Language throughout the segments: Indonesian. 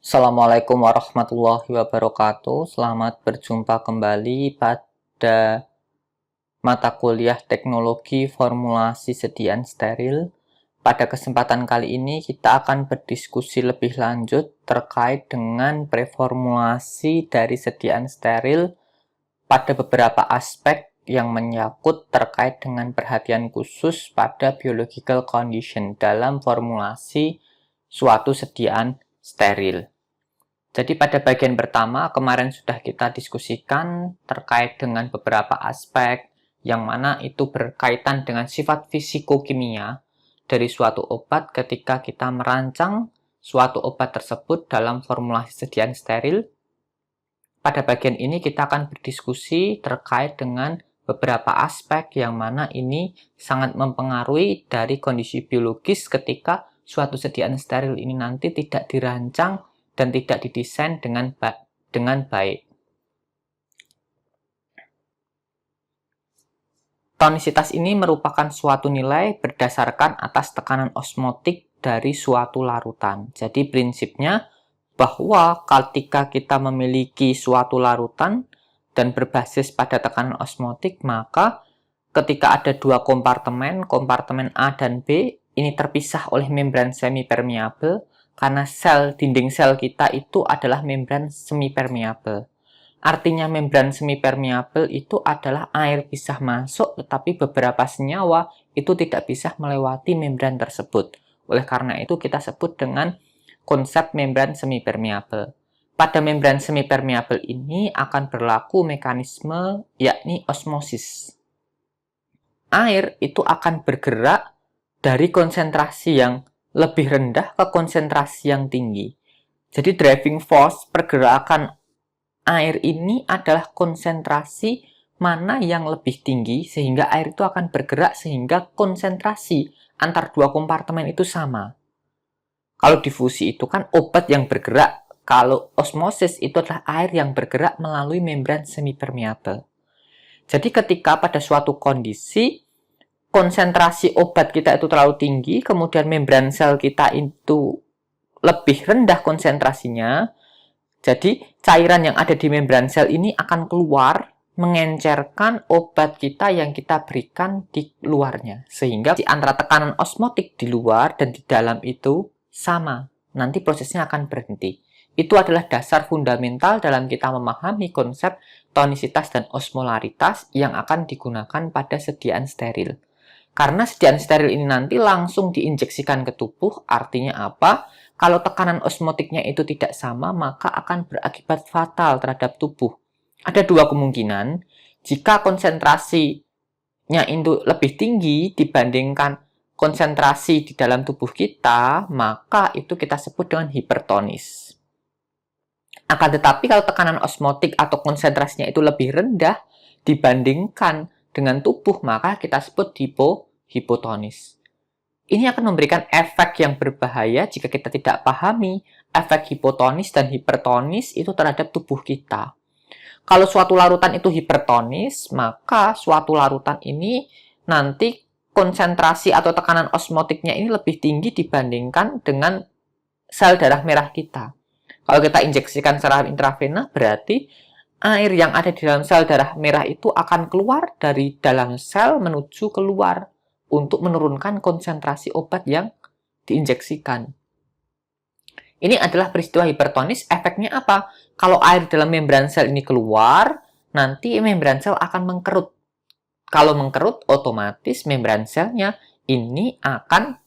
Assalamualaikum warahmatullahi wabarakatuh. Selamat berjumpa kembali pada mata kuliah Teknologi Formulasi Sediaan Steril. Pada kesempatan kali ini kita akan berdiskusi lebih lanjut terkait dengan preformulasi dari sediaan steril pada beberapa aspek yang menyangkut terkait dengan perhatian khusus pada biological condition dalam formulasi suatu sediaan steril. Jadi pada bagian pertama kemarin sudah kita diskusikan terkait dengan beberapa aspek yang mana itu berkaitan dengan sifat fisikokimia dari suatu obat ketika kita merancang suatu obat tersebut dalam formulasi sediaan steril. Pada bagian ini kita akan berdiskusi terkait dengan beberapa aspek yang mana ini sangat mempengaruhi dari kondisi biologis ketika suatu sediaan steril ini nanti tidak dirancang dan tidak didesain dengan baik. Tonisitas ini merupakan suatu nilai berdasarkan atas tekanan osmotik dari suatu larutan. Jadi prinsipnya bahwa ketika kita memiliki suatu larutan dan berbasis pada tekanan osmotik, maka ketika ada dua kompartemen A dan B, ini terpisah oleh membran semipermeabel, karena dinding sel kita itu adalah membran semipermeabel. Artinya membran semipermeabel itu adalah air bisa masuk, tetapi beberapa senyawa itu tidak bisa melewati membran tersebut. Oleh karena itu kita sebut dengan konsep membran semipermeabel. Pada membran semipermeabel ini akan berlaku mekanisme yakni osmosis. Air itu akan bergerak dari konsentrasi yang lebih rendah ke konsentrasi yang tinggi. Jadi driving force pergerakan air ini adalah konsentrasi mana yang lebih tinggi sehingga air itu akan bergerak sehingga konsentrasi antar dua kompartemen itu sama. Kalau difusi itu kan obat yang bergerak, kalau osmosis itu adalah air yang bergerak melalui membran semipermeabel. Jadi ketika pada suatu kondisi konsentrasi obat kita itu terlalu tinggi, kemudian membran sel kita itu lebih rendah konsentrasinya, jadi cairan yang ada di membran sel ini akan keluar mengencerkan obat kita yang kita berikan di luarnya. Sehingga di antara tekanan osmotik di luar dan di dalam itu sama. Nanti prosesnya akan berhenti. Itu adalah dasar fundamental dalam kita memahami konsep tonisitas dan osmolaritas yang akan digunakan pada sediaan steril. Karena sediaan steril ini nanti langsung diinjeksikan ke tubuh, artinya apa? Kalau tekanan osmotiknya itu tidak sama, maka akan berakibat fatal terhadap tubuh. Ada dua kemungkinan. Jika konsentrasinya itu lebih tinggi dibandingkan konsentrasi di dalam tubuh kita, maka itu kita sebut dengan hipertonis. Akan tetapi kalau tekanan osmotik atau konsentrasinya itu lebih rendah dibandingkan dengan tubuh, maka kita sebut hipotonis. Ini akan memberikan efek yang berbahaya jika kita tidak pahami efek hipotonis dan hipertonis itu terhadap tubuh kita. Kalau suatu larutan itu hipertonis, maka suatu larutan ini nanti konsentrasi atau tekanan osmotiknya ini lebih tinggi dibandingkan dengan sel darah merah kita. Kalau kita injeksikan secara intravena, berarti air yang ada di dalam sel darah merah itu akan keluar dari dalam sel menuju keluar untuk menurunkan konsentrasi obat yang diinjeksikan. Ini adalah peristiwa hipertonis. Efeknya apa? Kalau air dalam membran sel ini keluar, nanti membran sel akan mengkerut. Kalau mengkerut, otomatis membran selnya ini akan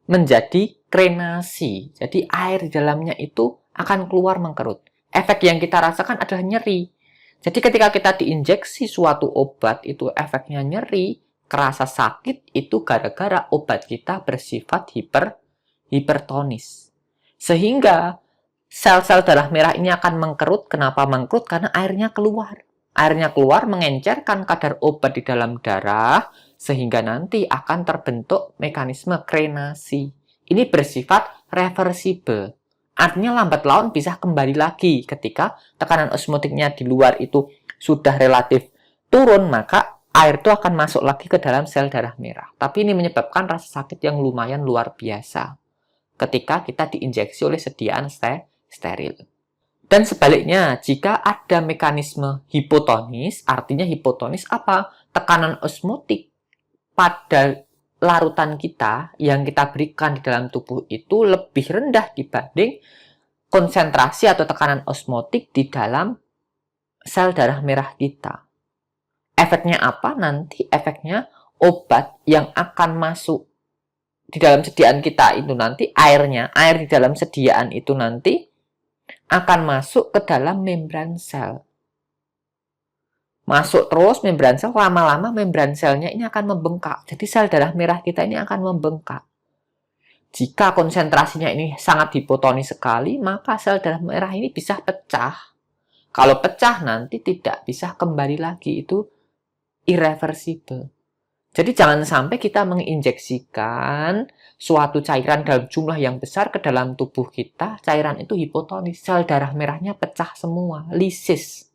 menjadi krenasi. Jadi air di dalamnya itu akan keluar mengkerut. Efek yang kita rasakan adalah nyeri. Jadi ketika kita diinjeksi suatu obat itu efeknya nyeri, kerasa sakit, itu gara-gara obat kita bersifat hipertonis. Sehingga sel-sel darah merah ini akan mengkerut. Kenapa mengkerut? Karena airnya keluar. Airnya keluar mengencerkan kadar obat di dalam darah, sehingga nanti akan terbentuk mekanisme krenasi. Ini bersifat reversible. Artinya lambat laun bisa kembali lagi ketika tekanan osmotiknya di luar itu sudah relatif turun, maka air itu akan masuk lagi ke dalam sel darah merah. Tapi ini menyebabkan rasa sakit yang lumayan luar biasa. ketika kita diinjeksi oleh sediaan steril. Dan sebaliknya, jika ada mekanisme hipotonis, artinya hipotonis apa? Tekanan osmotik pada larutan kita yang kita berikan di dalam tubuh itu lebih rendah dibanding konsentrasi atau tekanan osmotik di dalam sel darah merah kita. Efeknya apa? Nanti efeknya obat yang akan masuk di dalam sediaan kita itu nanti, air di dalam sediaan itu nanti akan masuk ke dalam membran sel. Masuk terus membran sel, lama-lama membran selnya ini akan membengkak. Jadi sel darah merah kita ini akan membengkak. Jika konsentrasinya ini sangat hipotonis sekali, maka sel darah merah ini bisa pecah. Kalau pecah nanti tidak bisa kembali lagi, itu irreversible. Jadi jangan sampai kita menginjeksikan suatu cairan dalam jumlah yang besar ke dalam tubuh kita, cairan itu hipotonis, sel darah merahnya pecah semua, lisis.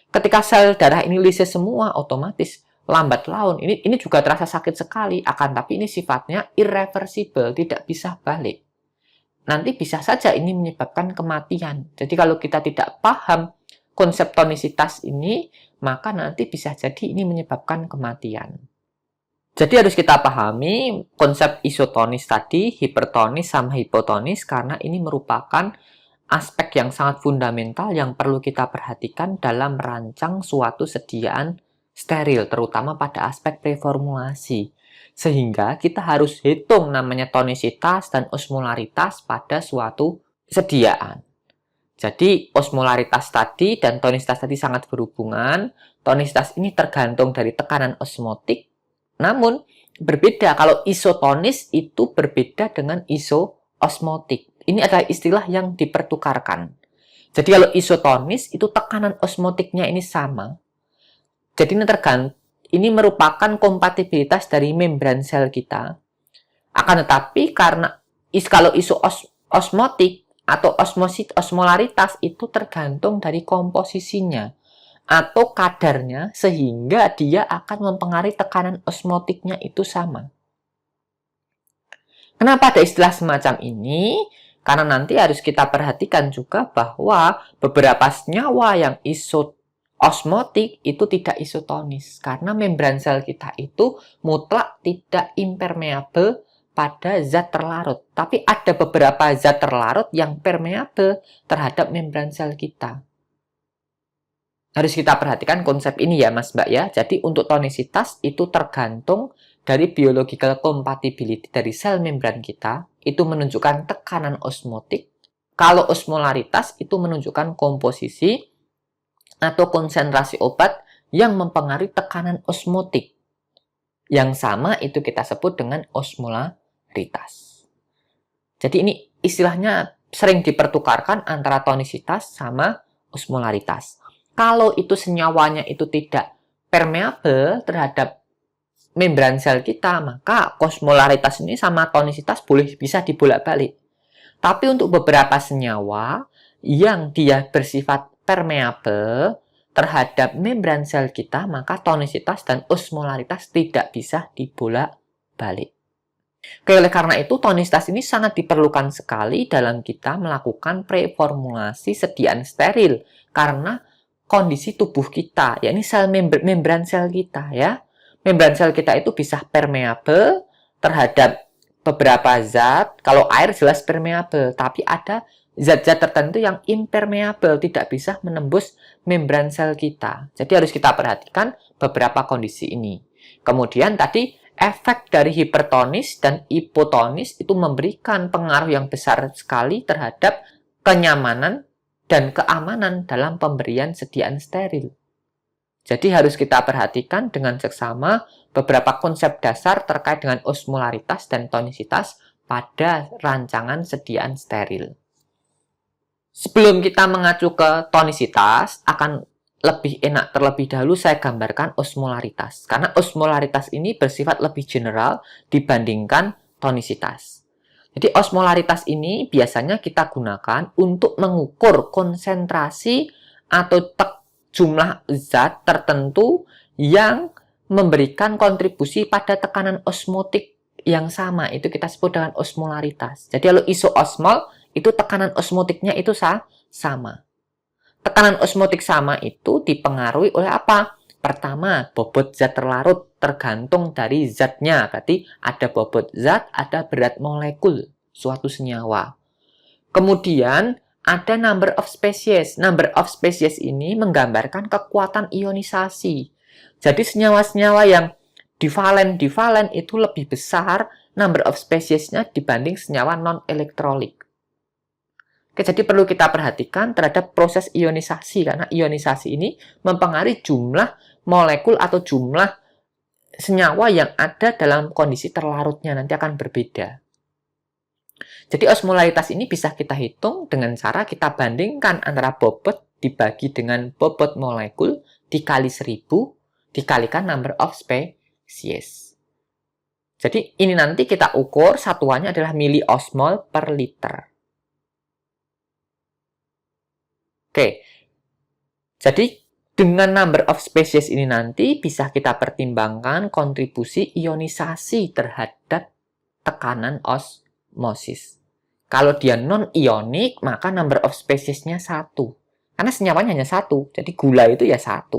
Ketika sel darah ini lisis semua, otomatis lambat laun, ini juga terasa sakit sekali, tapi ini sifatnya irreversible, tidak bisa balik. Nanti bisa saja ini menyebabkan kematian. Jadi kalau kita tidak paham konsep tonisitas ini, maka nanti bisa jadi ini menyebabkan kematian. Jadi harus kita pahami konsep isotonis tadi, hipertonis sama hipotonis, karena ini merupakan aspek yang sangat fundamental yang perlu kita perhatikan dalam merancang suatu sediaan steril, terutama pada aspek preformulasi. Sehingga kita harus hitung namanya tonisitas dan osmolaritas pada suatu sediaan. Jadi osmolaritas tadi dan tonisitas tadi sangat berhubungan. Tonisitas ini tergantung dari tekanan osmotik. Namun berbeda, kalau isotonis itu berbeda dengan isoosmotik. Ini adalah istilah yang dipertukarkan. Jadi kalau isotonis itu tekanan osmotiknya ini sama. Jadi ini merupakan kompatibilitas dari membran sel kita. Akan tetapi karena kalau isoosmotik atau osmolaritas itu tergantung dari komposisinya atau kadarnya, sehingga dia akan mempengaruhi tekanan osmotiknya itu sama. Kenapa ada istilah semacam ini? Karena nanti harus kita perhatikan juga bahwa beberapa senyawa yang osmotik itu tidak isotonis. Karena membran sel kita itu mutlak tidak impermeable pada zat terlarut. Tapi ada beberapa zat terlarut yang permeable terhadap membran sel kita. Harus kita perhatikan konsep ini ya Mas Mbak ya. Jadi untuk tonisitas itu tergantung dari biological compatibility dari sel membran kita. Itu menunjukkan tekanan osmotik. Kalau osmolaritas itu menunjukkan komposisi atau konsentrasi obat yang mempengaruhi tekanan osmotik. Yang sama itu kita sebut dengan osmolaritas. Jadi ini istilahnya sering dipertukarkan antara tonisitas sama osmolaritas. Kalau itu senyawanya itu tidak permeable terhadap membran sel kita, maka osmolaritas ini sama tonisitas bisa dibolak-balik. Tapi untuk beberapa senyawa yang dia bersifat permeable terhadap membran sel kita, maka tonisitas dan osmolaritas tidak bisa dibolak-balik. Oleh karena itu, tonisitas ini sangat diperlukan sekali dalam kita melakukan preformulasi sediaan steril. Karena kondisi tubuh kita, yakni sel membran sel kita ya. Membran sel kita itu bisa permeable terhadap beberapa zat. Kalau air jelas permeable, tapi ada zat-zat tertentu yang impermeable, tidak bisa menembus membran sel kita. Jadi harus kita perhatikan beberapa kondisi ini. Kemudian tadi efek dari hipertonis dan hipotonis itu memberikan pengaruh yang besar sekali terhadap kenyamanan dan keamanan dalam pemberian sediaan steril. Jadi harus kita perhatikan dengan seksama beberapa konsep dasar terkait dengan osmolaritas dan tonisitas pada rancangan sediaan steril. Sebelum kita mengacu ke tonisitas, akan lebih enak terlebih dahulu saya gambarkan osmolaritas. Karena osmolaritas ini bersifat lebih general dibandingkan tonisitas. Jadi osmolaritas ini biasanya kita gunakan untuk mengukur konsentrasi atau jumlah zat tertentu yang memberikan kontribusi pada tekanan osmotik yang sama itu kita sebut dengan osmolaritas. Jadi kalau isoosmol itu tekanan osmotiknya itu sama. Tekanan osmotik sama itu dipengaruhi oleh apa? Pertama, bobot zat terlarut tergantung dari zatnya. Berarti ada bobot zat, ada berat molekul suatu senyawa. Kemudian ada number of species. Number of species ini menggambarkan kekuatan ionisasi. Jadi senyawa-senyawa yang divalen itu lebih besar number of speciesnya dibanding senyawa non-elektrolik. Oke, jadi perlu kita perhatikan terhadap proses ionisasi, karena ionisasi ini mempengaruhi jumlah molekul atau jumlah senyawa yang ada dalam kondisi terlarutnya, nanti akan berbeda. Jadi osmolaritas ini bisa kita hitung dengan cara kita bandingkan antara bobot dibagi dengan bobot molekul dikali 1000 dikalikan number of species. Jadi ini nanti kita ukur satuannya adalah miliosmol per liter. Oke, jadi dengan number of species ini nanti bisa kita pertimbangkan kontribusi ionisasi terhadap tekanan osmosis. Kalau dia non-ionik, maka number of spesiesnya 1. Karena senyawanya hanya 1, jadi gula itu ya 1.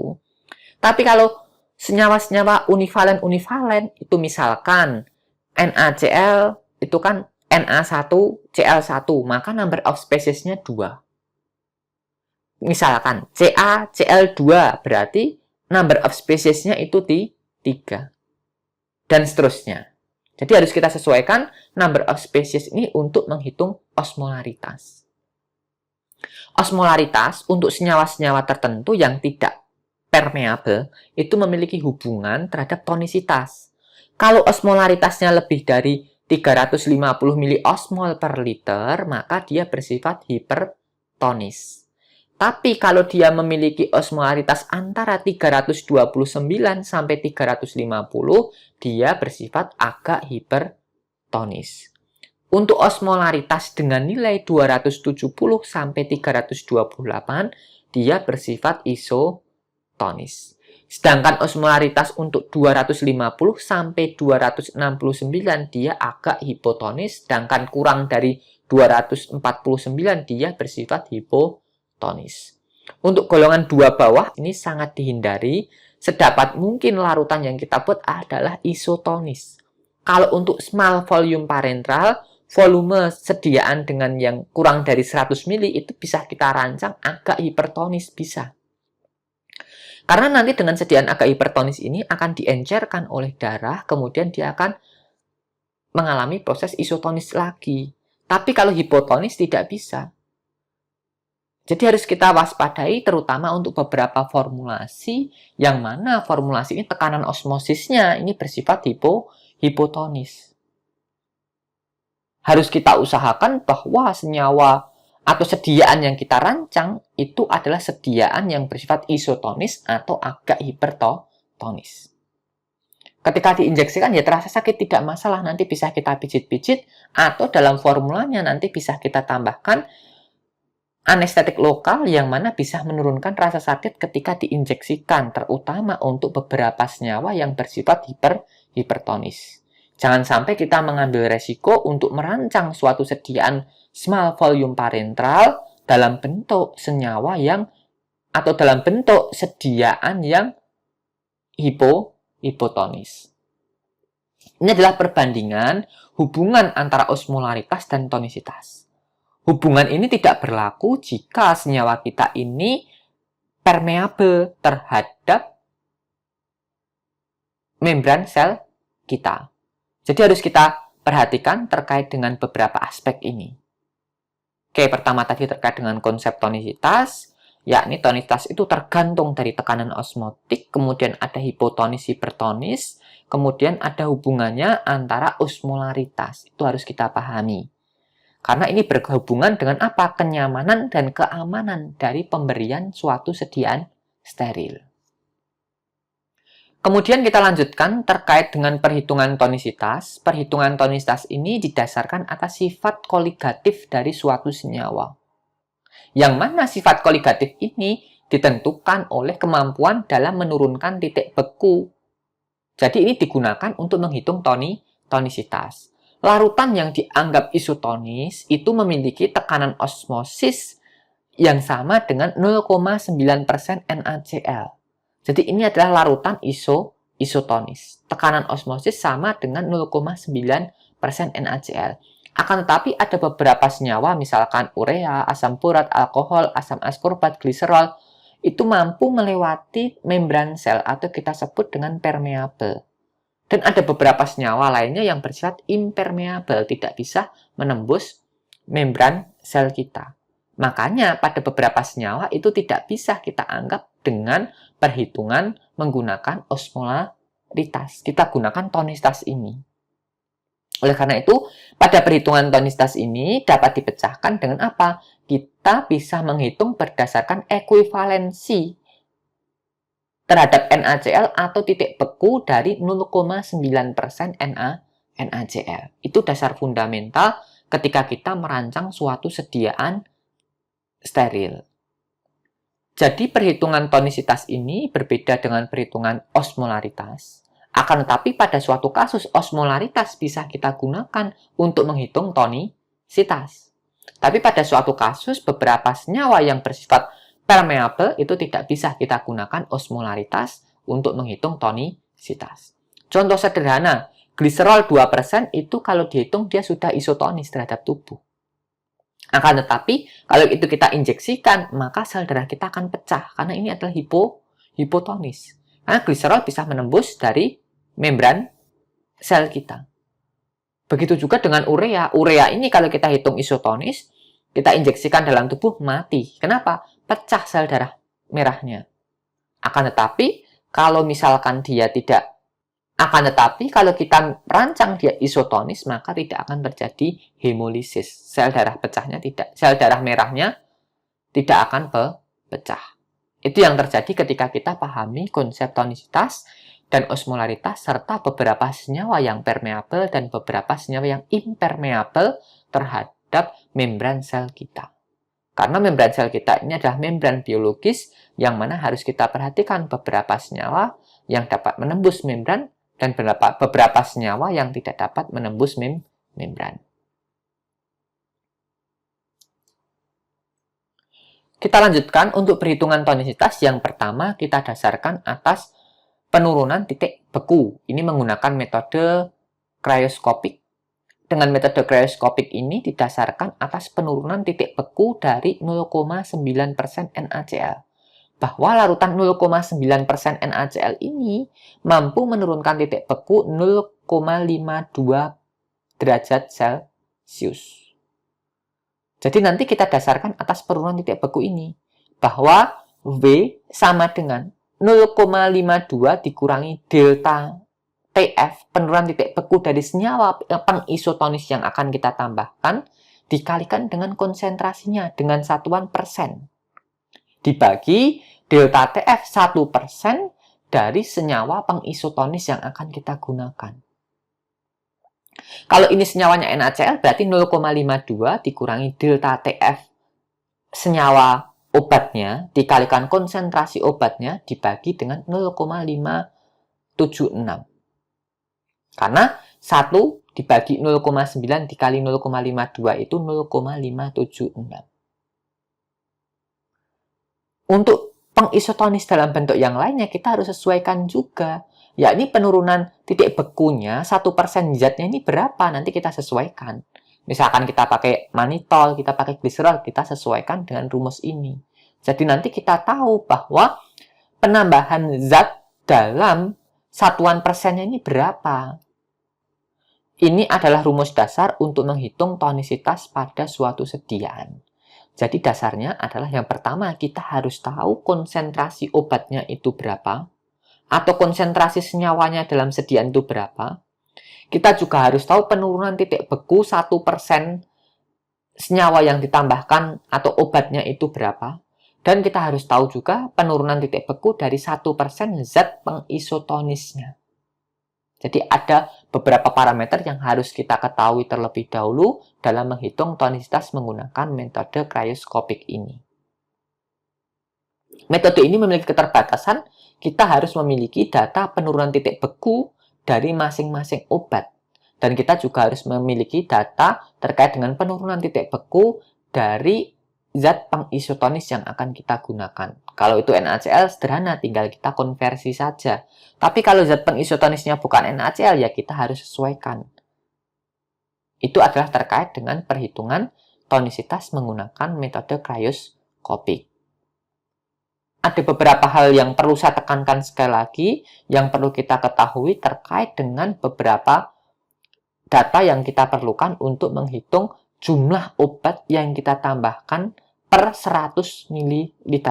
Tapi kalau senyawa-senyawa univalen, itu misalkan NaCl, itu kan Na1, Cl1, maka number of spesiesnya 2. Misalkan CaCl2, berarti number of spesiesnya itu 3. Dan seterusnya. Jadi harus kita sesuaikan number of species ini untuk menghitung osmolaritas. Osmolaritas untuk senyawa-senyawa tertentu yang tidak permeable itu memiliki hubungan terhadap tonisitas. Kalau osmolaritasnya lebih dari 350 miliosmol per liter, maka dia bersifat hipertonis. Tapi kalau dia memiliki osmolaritas antara 329 sampai 350, dia bersifat agak hipertonis. Untuk osmolaritas dengan nilai 270 sampai 328, dia bersifat isotonis. Sedangkan osmolaritas untuk 250 sampai 269 dia agak hipotonis, sedangkan kurang dari 249 dia bersifat hipotonis. Untuk golongan 2 bawah ini sangat dihindari, sedapat mungkin larutan yang kita buat adalah isotonis. Kalau untuk small volume parenteral, volume sediaan dengan yang kurang dari 100 mili itu bisa kita rancang agak hipertonis, bisa. Karena nanti dengan sediaan agak hipertonis ini akan diencerkan oleh darah, kemudian dia akan mengalami proses isotonis lagi. Tapi kalau hipotonis tidak bisa. Jadi harus kita waspadai terutama untuk beberapa formulasi yang mana formulasi ini tekanan osmosisnya ini bersifat hipotonis. Harus kita usahakan bahwa senyawa atau sediaan yang kita rancang itu adalah sediaan yang bersifat isotonis atau agak hipertonis. Ketika diinjeksikan ya terasa sakit tidak masalah, nanti bisa kita pijit-pijit atau dalam formulanya nanti bisa kita tambahkan anestetik lokal yang mana bisa menurunkan rasa sakit ketika diinjeksikan, terutama untuk beberapa senyawa yang bersifat hipertonis. Jangan sampai kita mengambil resiko untuk merancang suatu sediaan small volume parenteral dalam bentuk senyawa yang atau dalam bentuk sediaan yang hipotonis. Ini adalah perbandingan hubungan antara osmolaritas dan tonisitas. Hubungan ini tidak berlaku jika senyawa kita ini permeable terhadap membran sel kita. Jadi harus kita perhatikan terkait dengan beberapa aspek ini. Oke, pertama tadi terkait dengan konsep tonisitas, yakni tonisitas itu tergantung dari tekanan osmotik, kemudian ada hipotonis, hipertonis, kemudian ada hubungannya antara osmolaritas. Itu harus kita pahami. Karena ini berhubungan dengan apa? Kenyamanan dan keamanan dari pemberian suatu sediaan steril. Kemudian kita lanjutkan terkait dengan perhitungan tonisitas. Perhitungan tonisitas ini didasarkan atas sifat koligatif dari suatu senyawa. Yang mana sifat koligatif ini ditentukan oleh kemampuan dalam menurunkan titik beku. Jadi ini digunakan untuk menghitung tonisitas. Larutan yang dianggap isotonis itu memiliki tekanan osmosis yang sama dengan 0,9% NaCl. Jadi ini adalah larutan isotonis. Tekanan osmosis sama dengan 0,9% NaCl. Akan tetapi ada beberapa senyawa, misalkan urea, asam borat, alkohol, asam askorbat, gliserol, itu mampu melewati membran sel atau kita sebut dengan permeable. Dan ada beberapa senyawa lainnya yang bersifat impermeable, tidak bisa menembus membran sel kita. Makanya pada beberapa senyawa itu tidak bisa kita anggap dengan perhitungan menggunakan osmolaritas. Kita gunakan tonisitas ini. Oleh karena itu, pada perhitungan tonisitas ini dapat dipecahkan dengan apa? Kita bisa menghitung berdasarkan ekuivalensi terhadap NaCl atau titik beku dari 0,9% NaCl. Itu dasar fundamental ketika kita merancang suatu sediaan steril. Jadi perhitungan tonisitas ini berbeda dengan perhitungan osmolaritas. Akan tetapi pada suatu kasus osmolaritas bisa kita gunakan untuk menghitung tonisitas. Tapi pada suatu kasus beberapa senyawa yang bersifat permeable itu tidak bisa kita gunakan osmolaritas untuk menghitung tonisitas. Contoh sederhana, gliserol 2% itu kalau dihitung dia sudah isotonis terhadap tubuh. Akan tetapi, kalau itu kita injeksikan, maka sel darah kita akan pecah karena ini adalah hipotonis. Karena gliserol bisa menembus dari membran sel kita. Begitu juga dengan urea. Urea ini kalau kita hitung isotonis, kita injeksikan dalam tubuh, mati. Kenapa? Pecah sel darah merahnya. Akan tetapi, kalau misalkan dia tidak, kalau kita rancang dia isotonis, maka tidak akan terjadi hemolisis. Sel darah pecahnya tidak, sel darah merahnya tidak akan pecah. Itu yang terjadi ketika kita pahami konsep tonisitas dan osmolaritas serta beberapa senyawa yang permeable dan beberapa senyawa yang impermeable terhadap membran sel kita. Karena membran sel kita ini adalah membran biologis yang mana harus kita perhatikan beberapa senyawa yang dapat menembus membran dan beberapa senyawa yang tidak dapat menembus membran. Kita lanjutkan untuk perhitungan tonisitas. Yang pertama kita dasarkan atas penurunan titik beku. Ini menggunakan metode krioskopik. Dengan metode krioskopik ini didasarkan atas penurunan titik beku dari 0,9% NaCl. Bahwa larutan 0,9% NaCl ini mampu menurunkan titik beku 0,52 derajat Celcius. Jadi nanti kita dasarkan atas penurunan titik beku ini. Bahwa V sama dengan 0,52 dikurangi delta TF, penurunan titik beku dari senyawa pengisotonis yang akan kita tambahkan, dikalikan dengan konsentrasinya dengan satuan persen. Dibagi delta TF 1% dari senyawa pengisotonis yang akan kita gunakan. Kalau ini senyawanya NaCl, berarti 0,52 dikurangi delta TF senyawa obatnya, dikalikan konsentrasi obatnya, dibagi dengan 0,576. Karena 1 dibagi 0,9 dikali 0,52 itu 0,576. Untuk pengisotonis dalam bentuk yang lainnya kita harus sesuaikan juga. Yakni penurunan titik bekunya 1% zatnya ini berapa, nanti kita sesuaikan. Misalkan kita pakai mannitol, kita pakai gliserol, kita sesuaikan dengan rumus ini. Jadi nanti kita tahu bahwa penambahan zat dalam satuan persennya ini berapa. Ini adalah rumus dasar untuk menghitung tonisitas pada suatu sediaan. Jadi dasarnya adalah yang pertama kita harus tahu konsentrasi obatnya itu berapa, atau konsentrasi senyawanya dalam sediaan itu berapa. Kita juga harus tahu penurunan titik beku 1% senyawa yang ditambahkan atau obatnya itu berapa. Dan kita harus tahu juga penurunan titik beku dari 1% zat pengisotonisnya. Jadi ada beberapa parameter yang harus kita ketahui terlebih dahulu dalam menghitung tonisitas menggunakan metode krioskopik ini. Metode ini memiliki keterbatasan, kita harus memiliki data penurunan titik beku dari masing-masing obat. Dan kita juga harus memiliki data terkait dengan penurunan titik beku dari zat pengisotonis yang akan kita gunakan. Kalau itu NaCl sederhana, tinggal kita konversi saja. Tapi kalau zat pengisotonisnya bukan NaCl, ya kita harus sesuaikan. Itu adalah terkait dengan perhitungan tonisitas menggunakan metode krioskopik. Ada beberapa hal yang perlu saya tekankan sekali lagi, yang perlu kita ketahui terkait dengan beberapa data yang kita perlukan untuk menghitung jumlah obat yang kita tambahkan per 100 ml.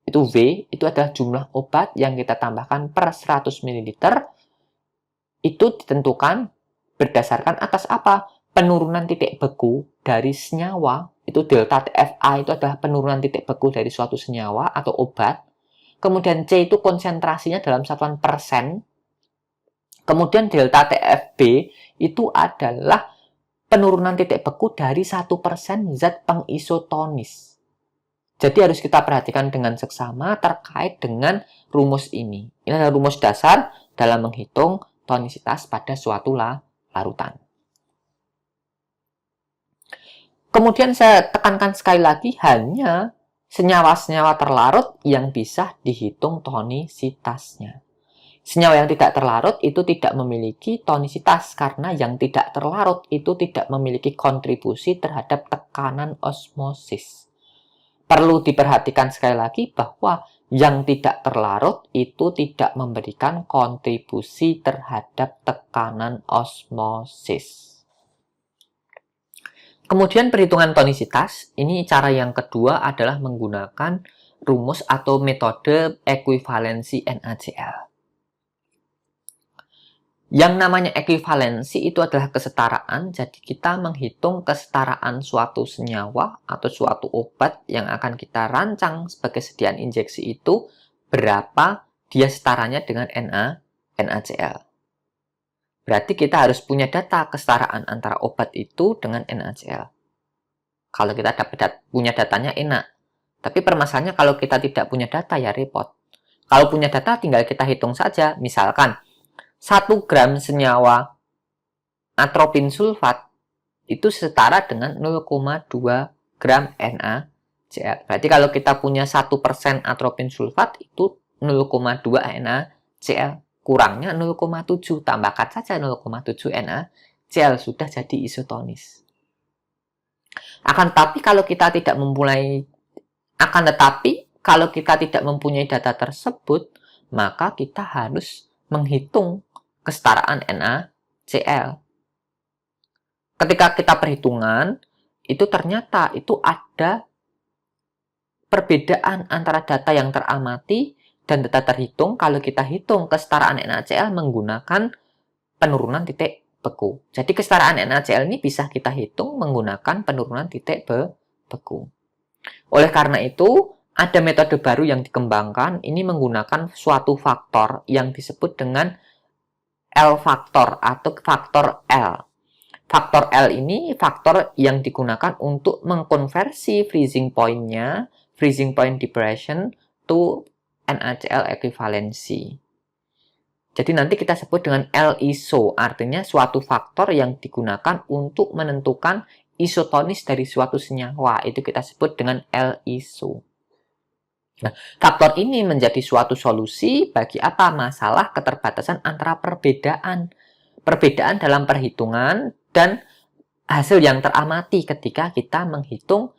Itu V, itu adalah jumlah obat yang kita tambahkan per 100 ml. Itu ditentukan berdasarkan atas apa? Penurunan titik beku dari senyawa, itu delta TFA itu adalah penurunan titik beku dari suatu senyawa atau obat. Kemudian C itu konsentrasinya dalam satuan persen. Kemudian delta TFB itu adalah penurunan titik beku dari 1% zat pengisotonis. Jadi harus kita perhatikan dengan seksama terkait dengan rumus ini. Ini adalah rumus dasar dalam menghitung tonisitas pada suatu larutan. Kemudian saya tekankan sekali lagi, hanya senyawa-senyawa terlarut yang bisa dihitung tonisitasnya. Senyawa yang tidak terlarut itu tidak memiliki tonisitas karena yang tidak terlarut itu tidak memiliki kontribusi terhadap tekanan osmosis. Perlu diperhatikan sekali lagi bahwa yang tidak terlarut itu tidak memberikan kontribusi terhadap tekanan osmosis. Kemudian perhitungan tonisitas, ini cara yang kedua adalah menggunakan rumus atau metode ekuivalensi NaCl. Yang namanya ekuivalensi itu adalah kesetaraan, jadi kita menghitung kesetaraan suatu senyawa atau suatu obat yang akan kita rancang sebagai sediaan injeksi itu berapa dia setaranya dengan NaCl. Berarti kita harus punya data kesetaraan antara obat itu dengan NaCl. Kalau kita punya datanya enak, tapi permasalahannya kalau kita tidak punya data ya repot. Kalau punya data tinggal kita hitung saja, misalkan 1 gram senyawa atropin sulfat itu setara dengan 0,2 gram NaCl. Berarti kalau kita punya 1% atropin sulfat itu 0,2 NaCl. Kurangnya 0,7. Tambahkan saja 0,7 NaCl. Sudah jadi isotonis. Akan tetapi kalau kita tidak mempunyai data tersebut, maka kita harus menghitung kesetaraan NaCl. Ketika kita perhitungan, itu ternyata itu ada perbedaan antara data yang teramati dan data terhitung kalau kita hitung kesetaraan NaCl menggunakan penurunan titik beku. Jadi kesetaraan NaCl ini bisa kita hitung menggunakan penurunan titik beku. Oleh karena itu, ada metode baru yang dikembangkan, ini menggunakan suatu faktor yang disebut dengan L-faktor atau faktor L. Faktor L ini faktor yang digunakan untuk mengkonversi freezing point depression to NaCl equivalency. Jadi nanti kita sebut dengan L-iso, artinya suatu faktor yang digunakan untuk menentukan isotonis dari suatu senyawa. Itu kita sebut dengan L-iso. Nah, faktor ini menjadi suatu solusi bagi apa? Masalah keterbatasan antara perbedaan dalam perhitungan dan hasil yang teramati ketika kita menghitung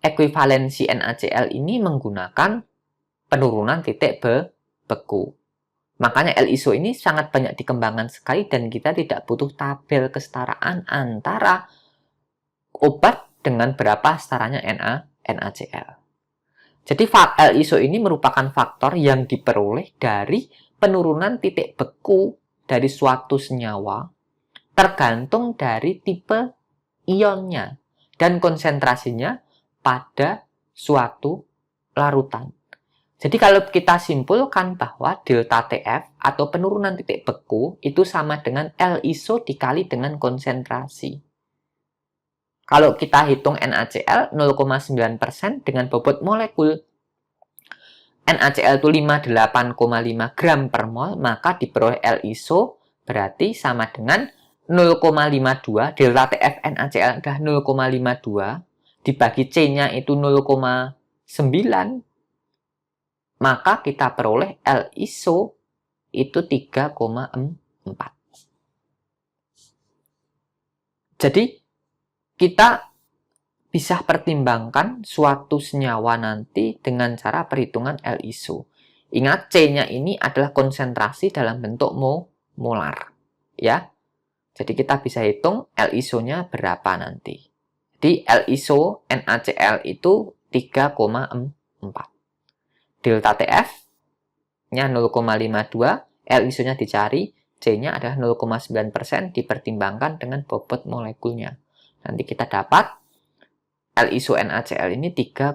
ekuivalensi NaCl ini menggunakan penurunan titik beku. Makanya L-iso ini sangat banyak dikembangkan sekali dan kita tidak butuh tabel kesetaraan antara obat dengan berapa setaranya NaCl. Jadi L-iso ini merupakan faktor yang diperoleh dari penurunan titik beku dari suatu senyawa tergantung dari tipe ionnya dan konsentrasinya pada suatu larutan. Jadi kalau kita simpulkan bahwa delta TF atau penurunan titik beku itu sama dengan L-iso dikali dengan konsentrasi. Kalau kita hitung NaCl 0,9% dengan bobot molekul NaCl itu 58,5 gram per mol, maka diperoleh L-iso berarti sama dengan 0,52, delta TF NaCl adalah 0,52, dibagi C-nya itu 0,9, maka kita peroleh L-iso itu 3,4. Jadi, kita bisa pertimbangkan suatu senyawa nanti dengan cara perhitungan L-iso. Ingat, C-nya ini adalah konsentrasi dalam bentuk molar. Ya. Jadi, kita bisa hitung L-iso-nya berapa nanti. Jadi, L-iso NaCl itu 3,4. Delta TF-nya 0,52, L-iso-nya dicari, C-nya adalah 0,9% dipertimbangkan dengan bobot molekulnya. Nanti kita dapat L-iso NaCl ini 3,4.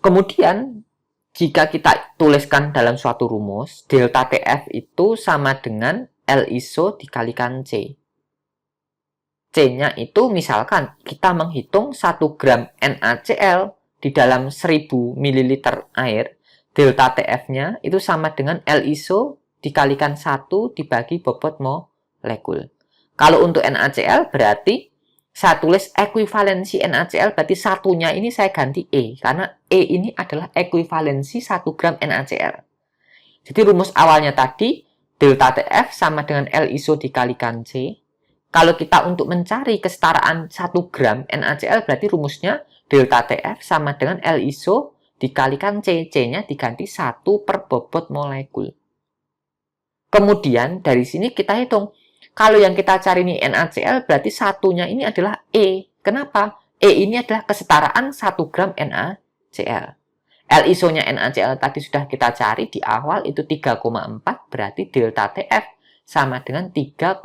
Kemudian, jika kita tuliskan dalam suatu rumus, delta TF itu sama dengan L-iso dikalikan C. C-nya itu misalkan kita menghitung 1 gram NaCl di dalam 1000 ml air, delta TF-nya itu sama dengan L-iso dikalikan 1 dibagi bobot molekul. Kalau untuk NaCl berarti saya tulis ekuivalensi NaCl, berarti satunya ini saya ganti E, karena E ini adalah ekuivalensi 1 gram NaCl. Jadi rumus awalnya tadi, delta TF sama dengan L-iso dikalikan C. Kalau kita untuk mencari kesetaraan 1 gram NaCl, berarti rumusnya delta TF sama dengan L-iso dikalikan C. C-nya diganti 1 per bobot molekul. Kemudian dari sini kita hitung. Kalau yang kita cari ini NaCl, berarti satunya ini adalah E. Kenapa? E ini adalah kesetaraan 1 gram NaCl. L-isonya NaCl tadi sudah kita cari di awal itu 3,4, berarti delta TF sama dengan 3,4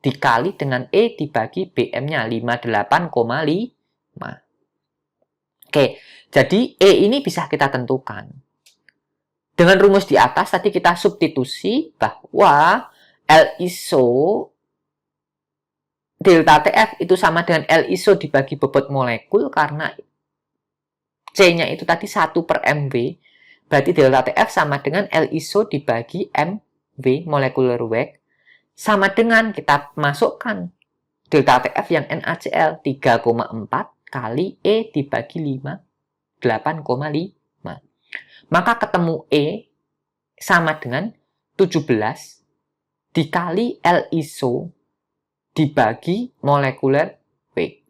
dikali dengan E dibagi BM-nya 58,5. Oke, jadi E ini bisa kita tentukan. Dengan rumus di atas tadi kita substitusi bahwa L-iso delta TF itu sama dengan L-iso dibagi bobot molekul karena C-nya itu tadi 1 per MV. Berarti delta TF sama dengan L-iso dibagi MV, molecular weight. Sama dengan kita masukkan delta TF yang NaCl 3,4 kali E dibagi 5, 8,5. Maka ketemu E sama dengan 17 dikali L-iso dibagi molecular weight.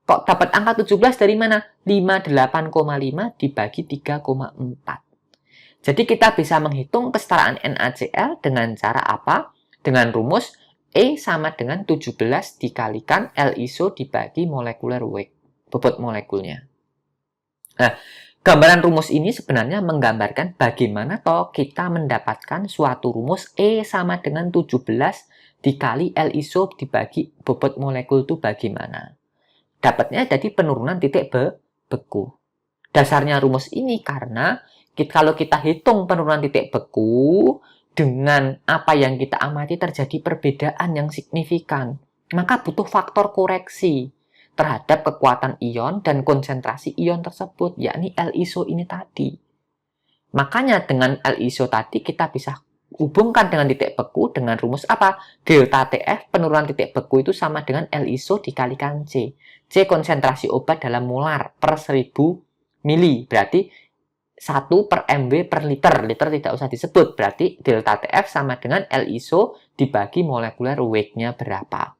Kok dapat angka 17 dari mana? 58,5 dibagi 3,4. Jadi kita bisa menghitung kesetaraan NaCl dengan cara apa? Dengan rumus E sama dengan 17 dikalikan L-iso dibagi molecular weight, bobot molekulnya. Nah, gambaran rumus ini sebenarnya menggambarkan bagaimana toh kita mendapatkan suatu rumus E sama dengan 17 dikali L-iso dibagi bobot molekul itu bagaimana. Dapatnya jadi penurunan titik beku. Dasarnya rumus ini karena kalau kita hitung penurunan titik beku, dengan apa yang kita amati terjadi perbedaan yang signifikan, maka butuh faktor koreksi terhadap kekuatan ion dan konsentrasi ion tersebut, yakni L-iso ini tadi. Makanya dengan L-iso tadi kita bisa hubungkan dengan titik beku dengan rumus apa? Delta TF penurunan titik beku itu sama dengan L-iso dikalikan C. C konsentrasi obat dalam molar per 1000 mili, berarti 1 per MW per liter. Liter tidak usah disebut, berarti delta TF sama dengan L-iso dibagi molecular weight-nya berapa.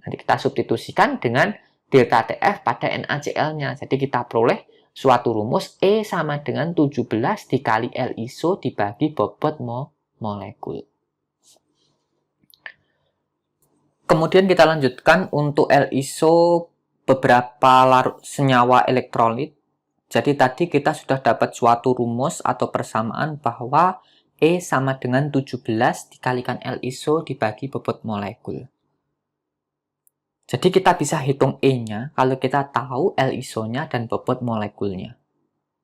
Nanti kita substitusikan dengan delta TF pada NaCl-nya. Jadi kita peroleh suatu rumus E sama dengan 17 dikali L-iso dibagi bobot molekul. Kemudian kita lanjutkan untuk L-iso beberapa senyawa elektrolit. Jadi tadi kita sudah dapat suatu rumus atau persamaan bahwa E sama dengan 17 dikalikan L-iso dibagi bobot molekul. Jadi kita bisa hitung E-nya kalau kita tahu L-iso-nya dan bobot molekulnya.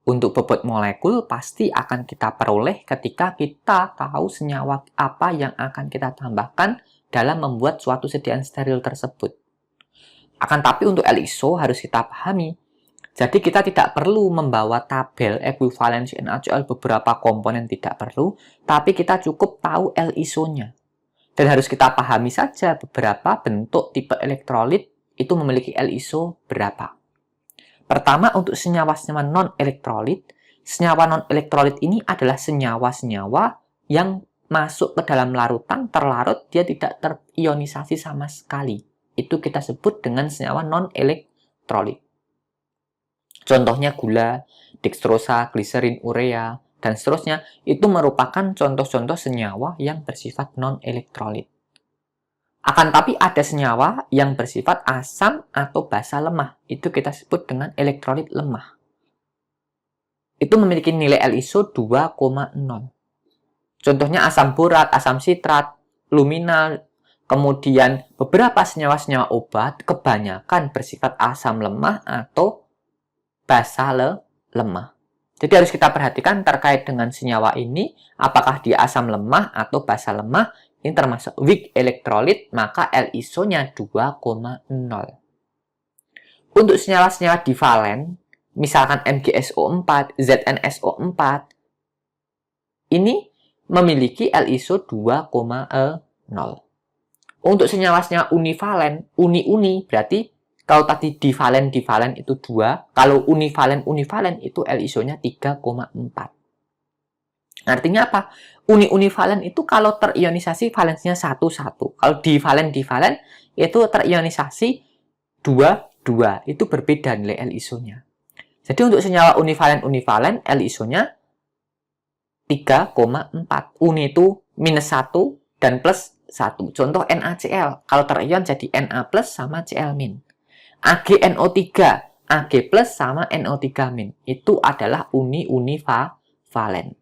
Untuk bobot molekul pasti akan kita peroleh ketika kita tahu senyawa apa yang akan kita tambahkan dalam membuat suatu sediaan steril tersebut. Akan tapi untuk L-iso harus kita pahami, Jadi kita tidak perlu membawa tabel ekuivalensi NaCl beberapa komponen, tidak perlu, tapi kita cukup tahu L-isonya. Dan harus kita pahami saja beberapa bentuk tipe elektrolit itu memiliki L-iso berapa. Pertama, untuk senyawa-senyawa non-elektrolit. Senyawa non-elektrolit ini adalah senyawa-senyawa yang masuk ke dalam larutan, terlarut, dia tidak terionisasi sama sekali. Itu kita sebut dengan senyawa non-elektrolit. Contohnya gula, dextrosa, gliserin, urea, dan seterusnya, itu merupakan contoh-contoh senyawa yang bersifat non-elektrolit. Akan tapi ada senyawa yang bersifat asam atau basa lemah. Itu kita sebut dengan elektrolit lemah. Itu memiliki nilai L-iso 2,0. Contohnya asam borat, asam sitrat, luminal, kemudian beberapa senyawa-senyawa obat kebanyakan bersifat asam lemah atau basa lemah. Jadi harus kita perhatikan terkait dengan senyawa ini, apakah dia asam lemah atau basa lemah. Ini termasuk weak elektrolit, maka L-isonya 2,0. Untuk senyawa-senyawa divalen, misalkan MgSO4, ZnSO4, ini memiliki L-iso 2,0. Untuk senyawa-senyawa univalen, uni-uni, berarti kalau tadi divalen itu 2, kalau univalen itu L-isonya 3,4. Artinya apa? Uni-univalen itu kalau terionisasi valensinya 1,1. Kalau divalen itu terionisasi 2,2. Itu berbeda nilai L-isonya. Jadi untuk senyawa univalen L-isonya 3,4. Uni itu minus 1 dan plus 1. Contoh NaCl. Kalau terion jadi Na plus sama Cl min. AgNO3, Ag plus sama NO3 min. Itu adalah uni-univalen.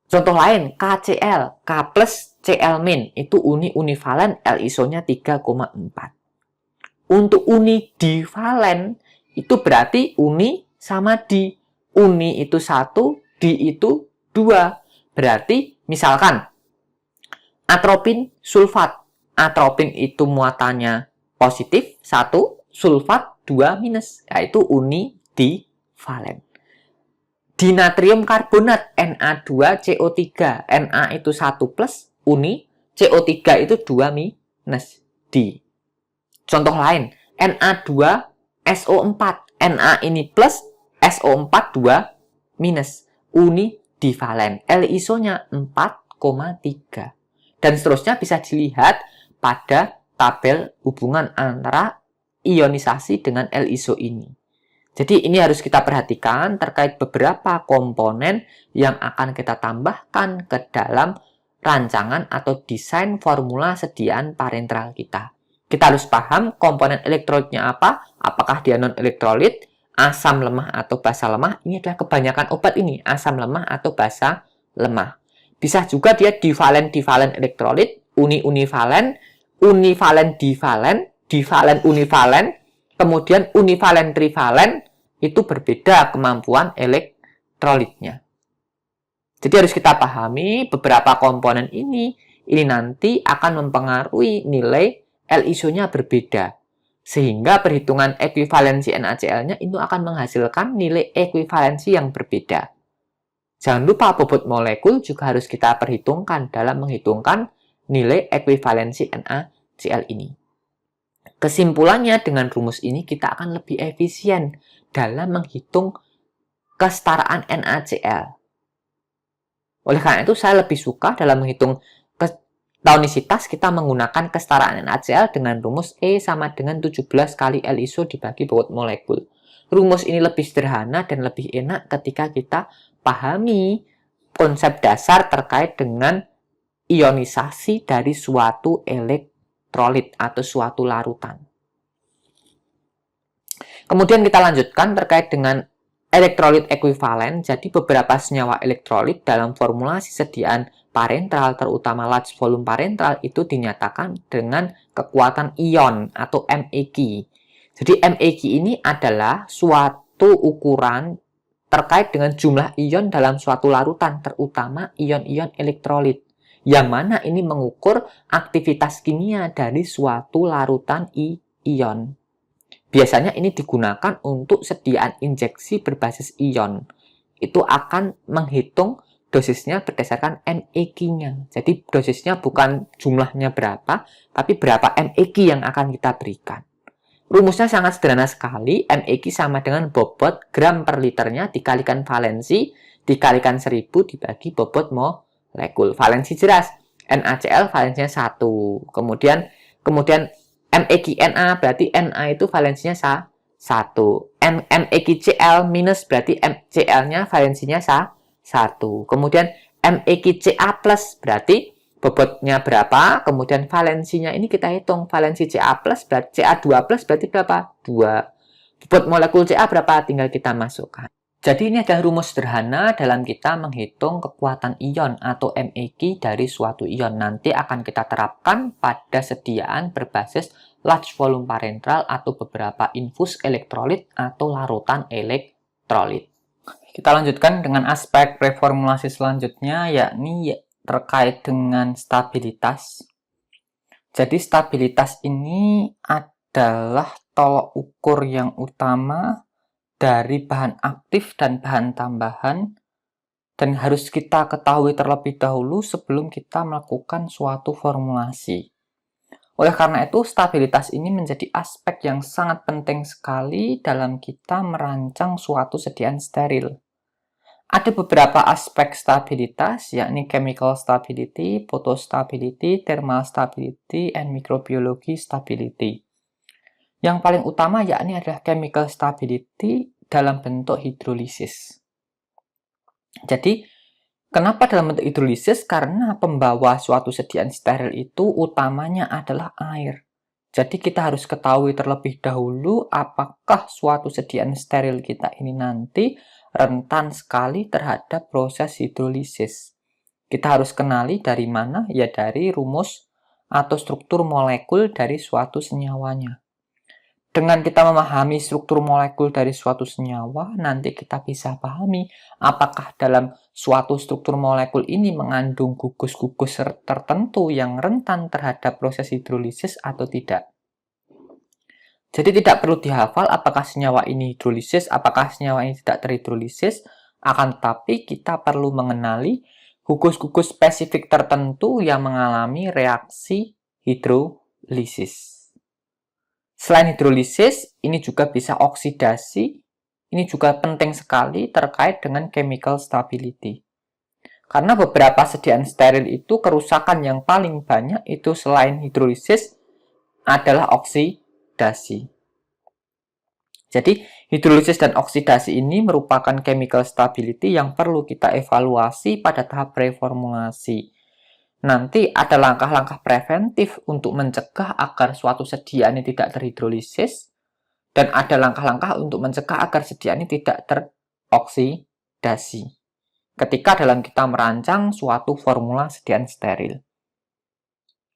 Contoh lain, KCl, K plus Cl min. Itu uni-univalen, L-isonya 3,4. Untuk uni divalen, itu berarti uni sama di. Uni itu 1, di itu 2. Berarti, misalkan, atropin, sulfat. Atropin itu muatannya positif 1, sulfat 2 minus, yaitu uni divalen. Dinatrium karbonat Na2CO3, Na itu 1 plus, uni, CO3 itu 2 minus, di. Contoh lain, Na2SO4, Na ini plus, SO4 2 minus, uni divalen, L-isonya 4,3. Dan seterusnya bisa dilihat pada tabel hubungan antara ionisasi dengan L-iso ini. Jadi ini harus kita perhatikan terkait beberapa komponen yang akan kita tambahkan ke dalam rancangan atau desain formula sediaan parentral kita. Kita harus paham komponen elektrolitnya apa, apakah dia non-elektrolit, asam lemah atau basa lemah. Ini adalah kebanyakan obat ini, asam lemah atau basa lemah. Bisa juga dia divalen elektrolit, uni-univalen, univalen-divalen, divalen-univalen, kemudian univalen-trivalen, itu berbeda kemampuan elektrolitnya. Jadi harus kita pahami beberapa komponen ini nanti akan mempengaruhi nilai L-isonya berbeda. Sehingga perhitungan ekuivalensi NaCl-nya itu akan menghasilkan nilai ekuivalensi yang berbeda. Jangan lupa bobot molekul juga harus kita perhitungkan dalam menghitungkan nilai ekuivalensi NaCl ini. Kesimpulannya, dengan rumus ini kita akan lebih efisien dalam menghitung kesetaraan NaCl. Oleh karena itu, saya lebih suka dalam menghitung tonisitas kita menggunakan kesetaraan NaCl dengan rumus E sama dengan 17 kali L-iso dibagi bobot molekul. Rumus ini lebih sederhana dan lebih enak ketika kita pahami konsep dasar terkait dengan ionisasi dari suatu elektrolit atau suatu larutan. Kemudian kita lanjutkan terkait dengan elektrolit ekuivalen. Jadi beberapa senyawa elektrolit dalam formulasi sediaan parentral, terutama large volume parentral, itu dinyatakan dengan kekuatan ion atau MEq. Jadi MEq ini adalah suatu ukuran terkait dengan jumlah ion dalam suatu larutan, terutama ion-ion elektrolit, yang mana ini mengukur aktivitas kimia dari suatu larutan ion. Biasanya ini digunakan untuk sediaan injeksi berbasis ion. Itu akan menghitung dosisnya berdasarkan MEK-nya. Jadi dosisnya bukan jumlahnya berapa, tapi berapa MEK yang akan kita berikan. Rumusnya sangat sederhana sekali. MEK sama dengan bobot gram per liternya dikalikan valensi, dikalikan 1000 dibagi bobot molekul. Valensi jelas. NaCl valensinya 1. Kemudian MEK Na berarti Na itu valensinya 1. MEK Cl minus berarti Cl-nya valensinya 1. Kemudian MEK Ca plus berarti bobotnya berapa, kemudian valensinya ini kita hitung. Valensi Ca plus berarti Ca2 plus berarti berapa? 2. Bobot molekul Ca berapa? Tinggal kita masukkan. Jadi ini adalah rumus sederhana dalam kita menghitung kekuatan ion atau MEK dari suatu ion. Nanti akan kita terapkan pada sediaan berbasis large volume parenteral atau beberapa infus elektrolit atau larutan elektrolit. Kita lanjutkan dengan aspek reformulasi selanjutnya, yakni terkait dengan stabilitas. Jadi stabilitas ini adalah tolok ukur yang utama dari bahan aktif dan bahan tambahan, dan harus kita ketahui terlebih dahulu sebelum kita melakukan suatu formulasi. Oleh karena itu, stabilitas ini menjadi aspek yang sangat penting sekali dalam kita merancang suatu sediaan steril. Ada beberapa aspek stabilitas, yakni chemical stability, photostability, thermal stability, and microbiology stability. Yang paling utama yakni adalah chemical stability dalam bentuk hidrolisis. Jadi, kenapa dalam bentuk hidrolisis? Karena pembawa suatu sediaan steril itu utamanya adalah air. Jadi kita harus ketahui terlebih dahulu apakah suatu sediaan steril kita ini nanti rentan sekali terhadap proses hidrolisis. Kita harus kenali dari mana? Ya dari rumus atau struktur molekul dari suatu senyawanya. Dengan kita memahami struktur molekul dari suatu senyawa, nanti kita bisa pahami apakah dalam suatu struktur molekul ini mengandung gugus-gugus tertentu yang rentan terhadap proses hidrolisis atau tidak. Jadi tidak perlu dihafal apakah senyawa ini hidrolisis, apakah senyawa ini tidak terhidrolisis, akan tetapi kita perlu mengenali gugus-gugus spesifik tertentu yang mengalami reaksi hidrolisis. Selain hidrolisis, ini juga bisa oksidasi. Ini juga penting sekali terkait dengan chemical stability. Karena beberapa sediaan steril itu kerusakan yang paling banyak itu selain hidrolisis adalah oksidasi. Jadi, hidrolisis dan oksidasi ini merupakan chemical stability yang perlu kita evaluasi pada tahap reformulasi. Nanti ada langkah-langkah preventif untuk mencegah agar suatu sediaan ini tidak terhidrolisis, dan ada langkah-langkah untuk mencegah agar sediaan ini tidak teroksidasi ketika dalam kita merancang suatu formula sediaan steril.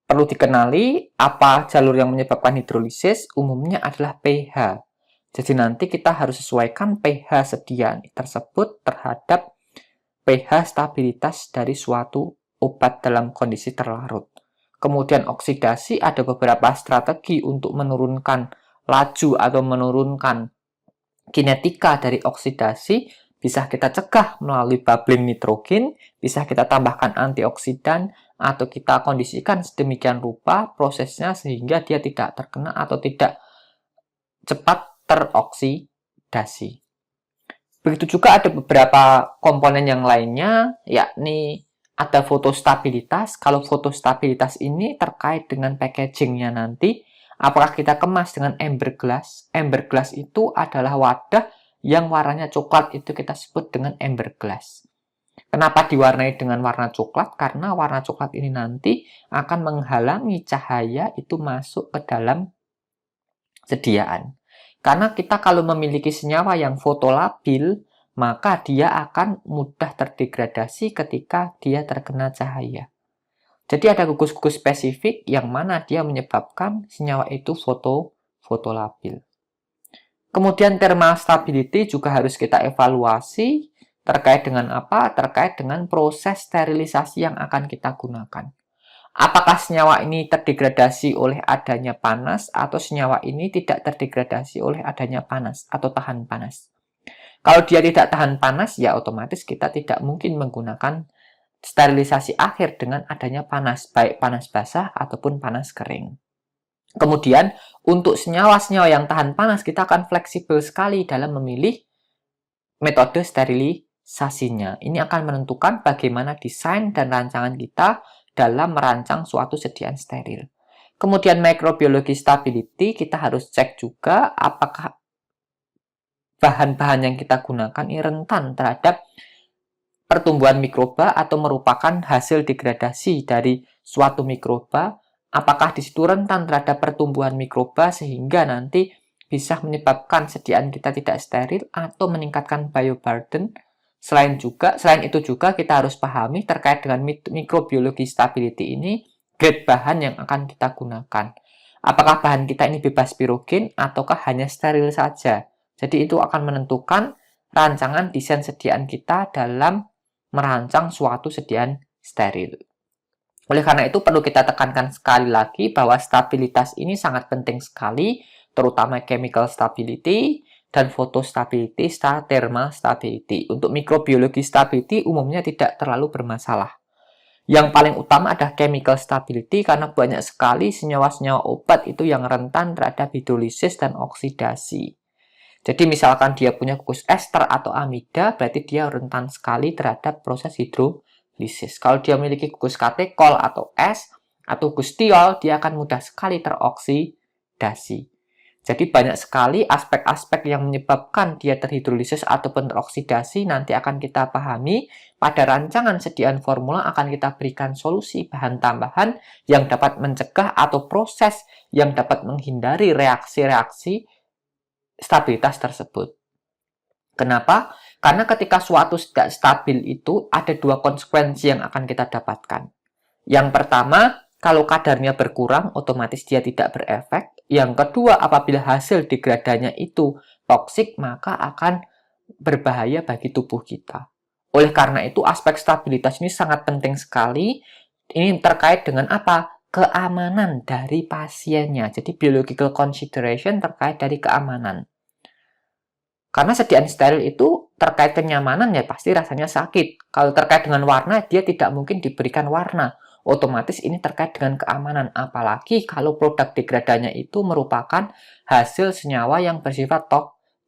Perlu dikenali apa jalur yang menyebabkan hidrolisis, umumnya adalah pH. Jadi nanti kita harus sesuaikan pH sediaan tersebut terhadap pH stabilitas dari suatu obat dalam kondisi terlarut. Kemudian oksidasi, ada beberapa strategi untuk menurunkan laju atau menurunkan kinetika dari oksidasi. Bisa kita cegah melalui bubbling nitrogen, bisa kita tambahkan antioksidan, atau kita kondisikan sedemikian rupa prosesnya sehingga dia tidak terkena atau tidak cepat teroksidasi. Begitu juga ada beberapa komponen yang lainnya, yakni ada fotostabilitas. Kalau fotostabilitas ini terkait dengan packagingnya nanti, apakah kita kemas dengan amber glass? Amber glass itu adalah wadah yang warnanya coklat, itu kita sebut dengan amber glass. Kenapa diwarnai dengan warna coklat? Karena warna coklat ini nanti akan menghalangi cahaya itu masuk ke dalam sediaan. Karena kita kalau memiliki senyawa yang fotolabil, maka dia akan mudah terdegradasi ketika dia terkena cahaya. Jadi ada gugus-gugus spesifik yang mana dia menyebabkan senyawa itu fotolabil. Kemudian thermal stability juga harus kita evaluasi terkait dengan apa? Terkait dengan proses sterilisasi yang akan kita gunakan. Apakah senyawa ini terdegradasi oleh adanya panas atau senyawa ini tidak terdegradasi oleh adanya panas atau tahan panas. Kalau dia tidak tahan panas, ya otomatis kita tidak mungkin menggunakan sterilisasi akhir dengan adanya panas, baik panas basah ataupun panas kering. Kemudian, untuk senyawa-senyawa yang tahan panas, kita akan fleksibel sekali dalam memilih metode sterilisasinya. Ini akan menentukan bagaimana desain dan rancangan kita dalam merancang suatu sediaan steril. Kemudian microbiology stability, kita harus cek juga apakah bahan-bahan yang kita gunakan ini rentan terhadap pertumbuhan mikroba atau merupakan hasil degradasi dari suatu mikroba. Apakah di situ rentan terhadap pertumbuhan mikroba sehingga nanti bisa menyebabkan sediaan kita tidak steril atau meningkatkan bioburden. Selain itu juga kita harus pahami terkait dengan microbiology stability ini, grade bahan yang akan kita gunakan. Apakah bahan kita ini bebas pirogen ataukah hanya steril saja? Jadi itu akan menentukan rancangan desain sediaan kita dalam merancang suatu sediaan steril. Oleh karena itu perlu kita tekankan sekali lagi bahwa stabilitas ini sangat penting sekali, terutama chemical stability dan photostability serta thermal stability. Untuk microbiology stability umumnya tidak terlalu bermasalah. Yang paling utama adalah chemical stability karena banyak sekali senyawa-senyawa obat itu yang rentan terhadap hidrolisis dan oksidasi. Jadi misalkan dia punya gugus ester atau amida, berarti dia rentan sekali terhadap proses hidrolisis. Kalau dia memiliki gugus katekol atau es atau gugus tiol, dia akan mudah sekali teroksidasi. Jadi banyak sekali aspek-aspek yang menyebabkan dia terhidrolisis ataupun teroksidasi nanti akan kita pahami. Pada rancangan sediaan formula akan kita berikan solusi bahan tambahan yang dapat mencegah atau proses yang dapat menghindari reaksi-reaksi stabilitas tersebut. Kenapa? Karena ketika suatu tidak stabil itu ada dua konsekuensi yang akan kita dapatkan. Yang pertama, kalau kadarnya berkurang, otomatis dia tidak berefek. Yang kedua, apabila hasil degradanya itu toksik, maka akan berbahaya bagi tubuh kita. Oleh karena itu, aspek stabilitas ini sangat penting sekali. Ini terkait dengan apa? Keamanan dari pasiennya. Jadi, biological consideration terkait dari keamanan. Karena sediaan steril itu terkait kenyamanan ya pasti rasanya sakit. Kalau terkait dengan warna, dia tidak mungkin diberikan warna. Otomatis ini terkait dengan keamanan. Apalagi kalau produk degradanya itu merupakan hasil senyawa yang bersifat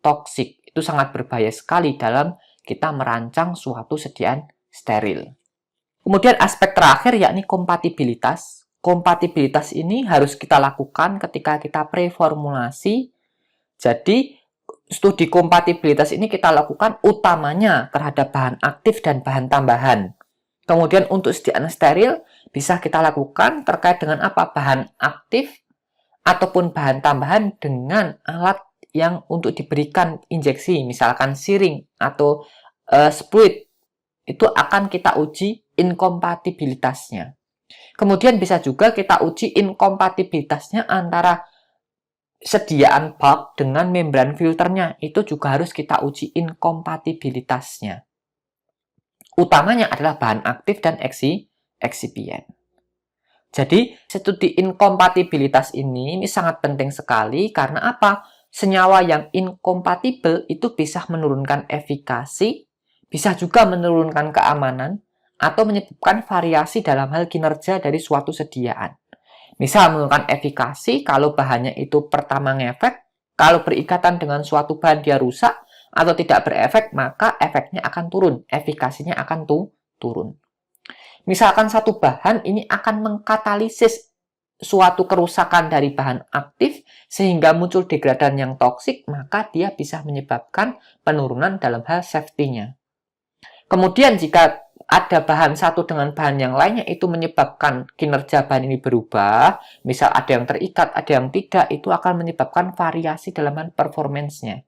toksik. Itu sangat berbahaya sekali dalam kita merancang suatu sediaan steril. Kemudian aspek terakhir yakni kompatibilitas. Kompatibilitas ini harus kita lakukan ketika kita preformulasi. Jadi, studi kompatibilitas ini kita lakukan utamanya terhadap bahan aktif dan bahan tambahan. Kemudian untuk sediaan steril bisa kita lakukan terkait dengan apa? Bahan aktif ataupun bahan tambahan dengan alat yang untuk diberikan injeksi, misalkan syring atau spuit. Itu akan kita uji inkompatibilitasnya. Kemudian bisa juga kita uji inkompatibilitasnya antara sediaan bulk dengan membran filternya. Itu juga harus kita uji inkompatibilitasnya. Utamanya adalah bahan aktif dan eksipien. Jadi, studi inkompatibilitas ini sangat penting sekali karena apa? Senyawa yang inkompatibel itu bisa menurunkan efikasi, bisa juga menurunkan keamanan, atau menyebabkan variasi dalam hal kinerja dari suatu sediaan. Misal menurunkan efikasi kalau bahannya itu pertama ngefek, kalau berikatan dengan suatu bahan dia rusak atau tidak berefek, maka efeknya akan turun, efikasinya akan turun. Misalkan satu bahan ini akan mengkatalisis suatu kerusakan dari bahan aktif sehingga muncul degradan yang toksik, maka dia bisa menyebabkan penurunan dalam hal safety-nya. Kemudian jika ada bahan satu dengan bahan yang lainnya itu menyebabkan kinerja bahan ini berubah, misal ada yang terikat, ada yang tidak, itu akan menyebabkan variasi dalam hal performance-nya.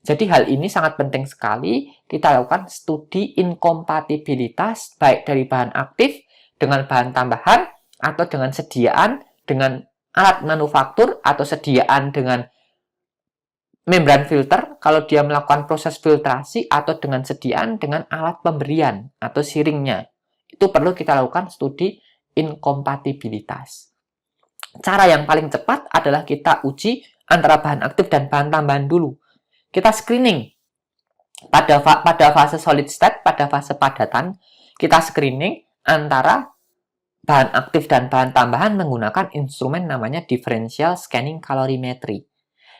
Jadi hal ini sangat penting sekali kita lakukan studi inkompatibilitas baik dari bahan aktif dengan bahan tambahan atau dengan sediaan dengan alat manufaktur atau sediaan dengan membran filter kalau dia melakukan proses filtrasi atau dengan sediaan dengan alat pemberian atau syringnya. Itu perlu kita lakukan studi inkompatibilitas. Cara yang paling cepat adalah kita uji antara bahan aktif dan bahan tambahan dulu. Kita screening pada fase solid state, pada fase padatan, kita screening antara bahan aktif dan bahan tambahan menggunakan instrumen namanya differential scanning calorimetry.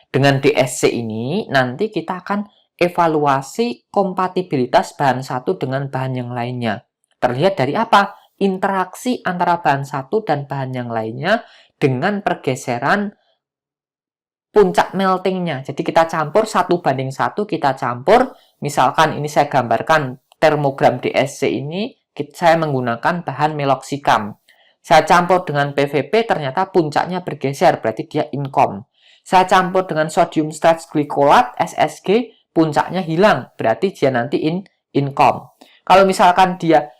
Dengan DSC ini, nanti kita akan evaluasi kompatibilitas bahan satu dengan bahan yang lainnya. Terlihat dari apa? Interaksi antara bahan satu dan bahan yang lainnya dengan pergeseran puncak meltingnya. Jadi kita campur 1:1, kita campur. Misalkan ini saya gambarkan termogram DSC ini, saya menggunakan bahan meloxicam. Saya campur dengan PVP, ternyata puncaknya bergeser, berarti dia inkom. Saya campur dengan sodium starch glycolate, SSG, puncaknya hilang, berarti dia nanti inkom. Kalau misalkan dia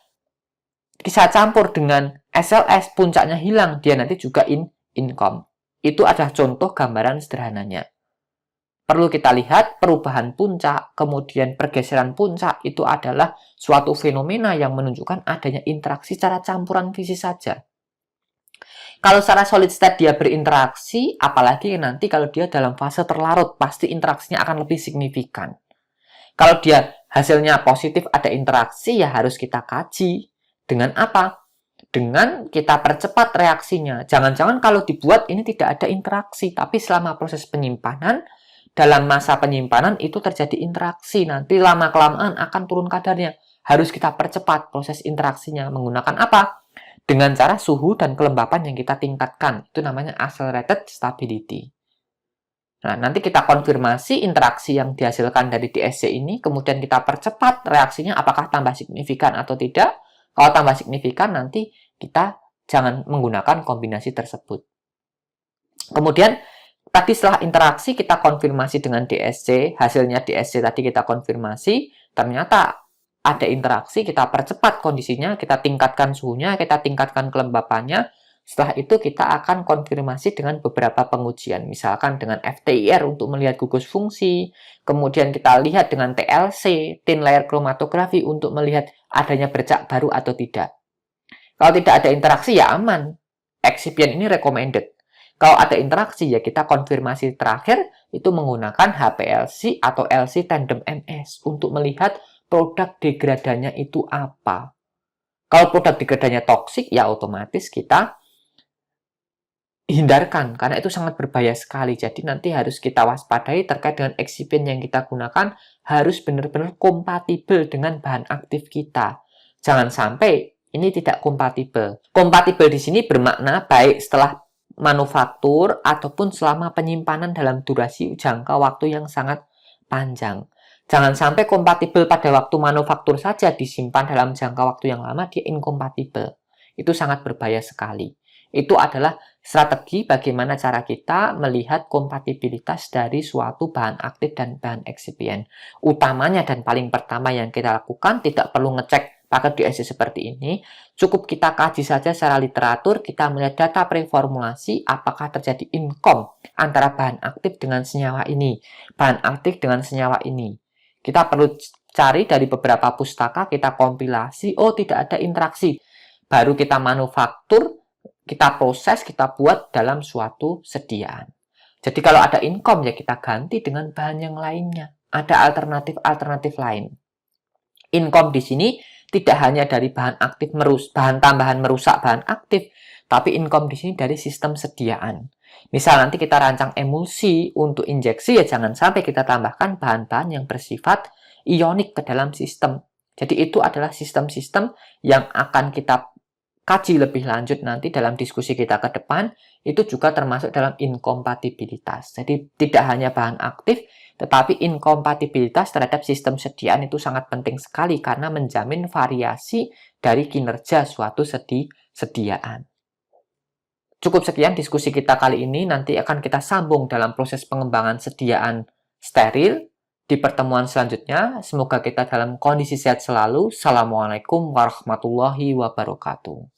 saya campur dengan SLS, puncaknya hilang, dia nanti juga inkom. Itu adalah contoh gambaran sederhananya. Perlu kita lihat perubahan puncak, kemudian pergeseran puncak, itu adalah suatu fenomena yang menunjukkan adanya interaksi secara campuran fisik saja. Kalau secara solid state dia berinteraksi, apalagi nanti kalau dia dalam fase terlarut, pasti interaksinya akan lebih signifikan. Kalau dia hasilnya positif ada interaksi, ya harus kita kaji. Dengan apa? Dengan kita percepat reaksinya. Jangan-jangan kalau dibuat ini tidak ada interaksi, tapi selama proses penyimpanan, dalam masa penyimpanan itu terjadi interaksi. Nanti lama-kelamaan akan turun kadarnya. Harus kita percepat proses interaksinya. Menggunakan apa? Dengan cara suhu dan kelembapan yang kita tingkatkan. Itu namanya accelerated stability. Nah, nanti kita konfirmasi interaksi yang dihasilkan dari DSC ini, kemudian kita percepat reaksinya apakah tambah signifikan atau tidak. Kalau tambah signifikan, nanti kita jangan menggunakan kombinasi tersebut. Kemudian, tadi setelah interaksi, kita konfirmasi dengan DSC. Hasilnya DSC tadi kita konfirmasi, ternyata ada interaksi, kita percepat kondisinya, kita tingkatkan suhunya, kita tingkatkan kelembapannya. Setelah itu kita akan konfirmasi dengan beberapa pengujian, misalkan dengan FTIR untuk melihat gugus fungsi, kemudian kita lihat dengan TLC, thin layer chromatography untuk melihat adanya bercak baru atau tidak. Kalau tidak ada interaksi ya aman, excipient ini recommended. Kalau ada interaksi ya kita konfirmasi terakhir itu menggunakan HPLC atau LC tandem MS untuk melihat produk degradanya itu apa. Kalau produk degradanya toksik, ya otomatis kita hindarkan, karena itu sangat berbahaya sekali. Jadi nanti harus kita waspadai terkait dengan excipient yang kita gunakan, harus benar-benar kompatibel dengan bahan aktif kita. Jangan sampai ini tidak kompatibel. Kompatibel di sini bermakna baik setelah manufaktur ataupun selama penyimpanan dalam durasi jangka waktu yang sangat panjang. Jangan sampai kompatibel pada waktu manufaktur saja, disimpan dalam jangka waktu yang lama, dia inkompatibel. Itu sangat berbahaya sekali. Itu adalah strategi bagaimana cara kita melihat kompatibilitas dari suatu bahan aktif dan bahan eksipien. Utamanya dan paling pertama yang kita lakukan, tidak perlu ngecek pakai DSC seperti ini, cukup kita kaji saja secara literatur, kita melihat data preformulasi, apakah terjadi inkom antara bahan aktif dengan senyawa ini, bahan aktif dengan senyawa ini. Kita perlu cari dari beberapa pustaka, kita kompilasi, oh tidak ada interaksi. Baru kita manufaktur, kita proses, kita buat dalam suatu sediaan. Jadi kalau ada inkom ya kita ganti dengan bahan yang lainnya. Ada alternatif-alternatif lain. Inkom di sini tidak hanya dari bahan aktif bahan tambahan merusak bahan aktif, tapi inkom di sini dari sistem sediaan. Misal nanti kita rancang emulsi untuk injeksi, ya jangan sampai kita tambahkan bahan-bahan yang bersifat ionik ke dalam sistem. Jadi itu adalah sistem-sistem yang akan kita kaji lebih lanjut nanti dalam diskusi kita ke depan, itu juga termasuk dalam inkompatibilitas. Jadi tidak hanya bahan aktif, tetapi inkompatibilitas terhadap sistem sediaan itu sangat penting sekali karena menjamin variasi dari kinerja suatu sediaan. Cukup sekian diskusi kita kali ini, nanti akan kita sambung dalam proses pengembangan sediaan steril di pertemuan selanjutnya. Semoga kita dalam kondisi sehat selalu. Assalamualaikum warahmatullahi wabarakatuh.